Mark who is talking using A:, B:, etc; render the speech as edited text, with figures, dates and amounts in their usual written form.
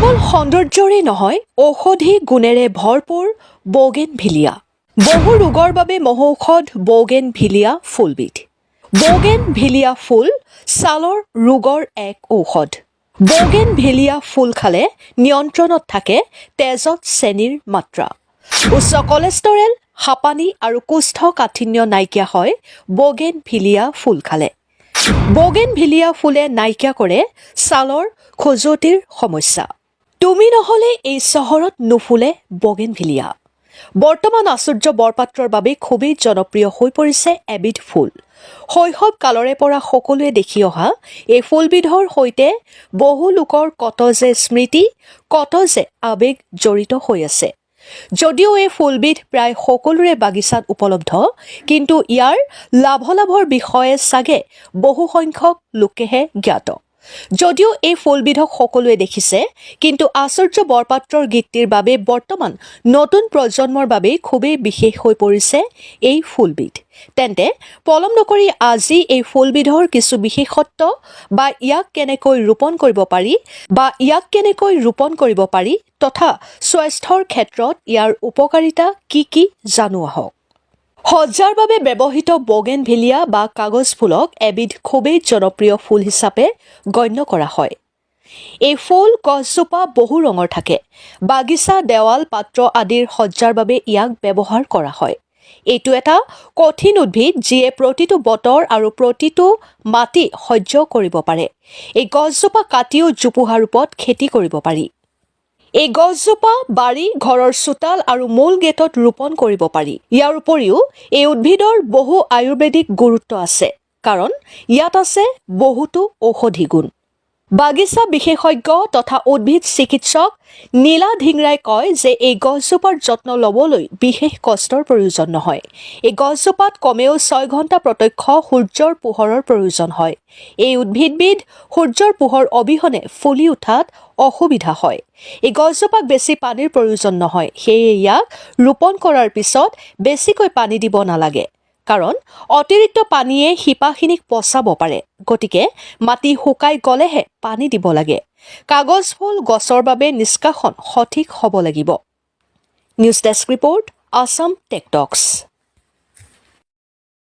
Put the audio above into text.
A: কেৱল সৌন্দৰ্যৰে নহয় ঔষধি গুণেৰে ভৰপূৰ বৌগেনভিলিয়া। বহু ৰোগৰ বাবে মহৌষধ বৌগেনভিলিয়া ফুলবিধ। বৌগেনভিলিয়া ফুল ছালৰ ৰোগৰ এক ঔষধ। বৌগেনভিলিয়া ফুল খালে নিয়ন্ত্ৰণত থাকে তেজত চেনিৰ মাত্ৰা। উচ্চ কলেষ্টৰেল, হাঁপানি আৰু কোষ্ঠকাঠিন্য নাইকিয়া হয় বৌগেনভিলিয়া ফুল খালে। বৌগেনভিলিয়া ফুলে নাইকিয়া কৰে ছালৰ খজুৱতিৰ সমস্যা। তুমি নহ'লে এই চহৰত নুফুলে বৌগেনভিলিয়া। বৰ্তমান আচাৰ্য বৰপাত্ৰৰ বাবে খুবেই জনপ্ৰিয় হৈ পৰিছে এবিধ ফুল। শৈশৱ কালৰে পৰা সকলোৱে দেখি অহা এই ফুলবিধৰ সৈতে বহু লোকৰ কত যে স্মৃতি, কত যে আৱেগ জড়িত হৈ আছে। যদিও এই ফুলবিধ প্ৰায় সকলোৰে বাগিচাত উপলব্ধ, কিন্তু ইয়াৰ লাভালাভৰ বিষয়ে চাগে বহু সংখ্যক লোকেহে জ্ঞাত। যদিও এই ফুলবিধক সকলোৱে দেখিছে, কিন্তু আচাৰ্য বৰপাত্ৰৰ গীতটিৰ বাবে বৰ্তমান নতুন প্ৰজন্মৰ বাবে খুবেই বিশেষ হৈ পৰিছে এই ফুলবিধ। তেন্তে পলম নকৰি আজি এই ফুলবিধৰ কিছু বিশেষত্ব বা ইয়াক কেনেকৈ ৰোপণ কৰিব পাৰি তথা স্বাস্থ্যৰ ক্ষেত্ৰত ইয়াৰ উপকাৰিতা কি জানো আহক। সজ্জাৰ বাবে ব্যৱহৃত বৌগেনভিলিয়া বা কাগজ ফুলক এবিধ খুবেই জনপ্ৰিয় ফুল হিচাপে গণ্য কৰা হয়। এই ফুল গছজোপা বহু ৰঙৰ থাকে। বাগিচা, দেৱাল, পাত্ৰ আদিৰ সজ্জাৰ বাবে ইয়াক ব্যৱহাৰ কৰা হয়। এইটো এটা কঠিন উদ্ভিদ যিয়ে প্ৰতিটো বতৰ আৰু প্ৰতিটো মাটি সহ্য কৰিব পাৰে। এই গছজোপা কাটিও জোপোহা ৰূপত খেতি কৰিব পাৰি। এই গছজোপা বাৰী, ঘৰৰ চোতাল আৰু মূল গেটত ৰোপণ কৰিব পাৰি। ইয়াৰ উপৰিও এই উদ্ভিদৰ বহু আয়ুৰ্বেদিক গুৰুত্ব আছে, কাৰণ ইয়াত আছে বহুতো ঔষধি গুণ। বাগিচা বিশেষজ্ঞ তথা উদ্ভিদ চিকিৎসক নীলা ধিংৰাই কয় যে এই গছজোপাৰ যত্ন ল'বলৈ বিশেষ কষ্টৰ প্ৰয়োজন নহয়। এই গছজোপাত কমেও 6 ঘণ্টা প্ৰত্যক্ষ সূৰ্যৰ পোহৰৰ প্ৰয়োজন হয়। এই উদ্ভিদবিধ সূৰ্যৰ পোহৰ অবিহনে ফুলি উঠাত অসুবিধা হয়। এই গছজোপাক বেছি পানীৰ প্ৰয়োজন নহয়, সেয়ে ইয়াক ৰোপণ কৰাৰ পিছত বেছিকৈ পানী দিব নালাগে, কাৰণ অতিৰিক্ত পানীয়ে শিপাখিনিক পচাব পাৰে। গতিকে মাটি শুকাই গ'লেহে পানী দিব লাগে। কাগজ ফুল গছৰ বাবে নিষ্কাশন সঠিক হ'ব লাগিব। News desk report, Assam tech টক্স।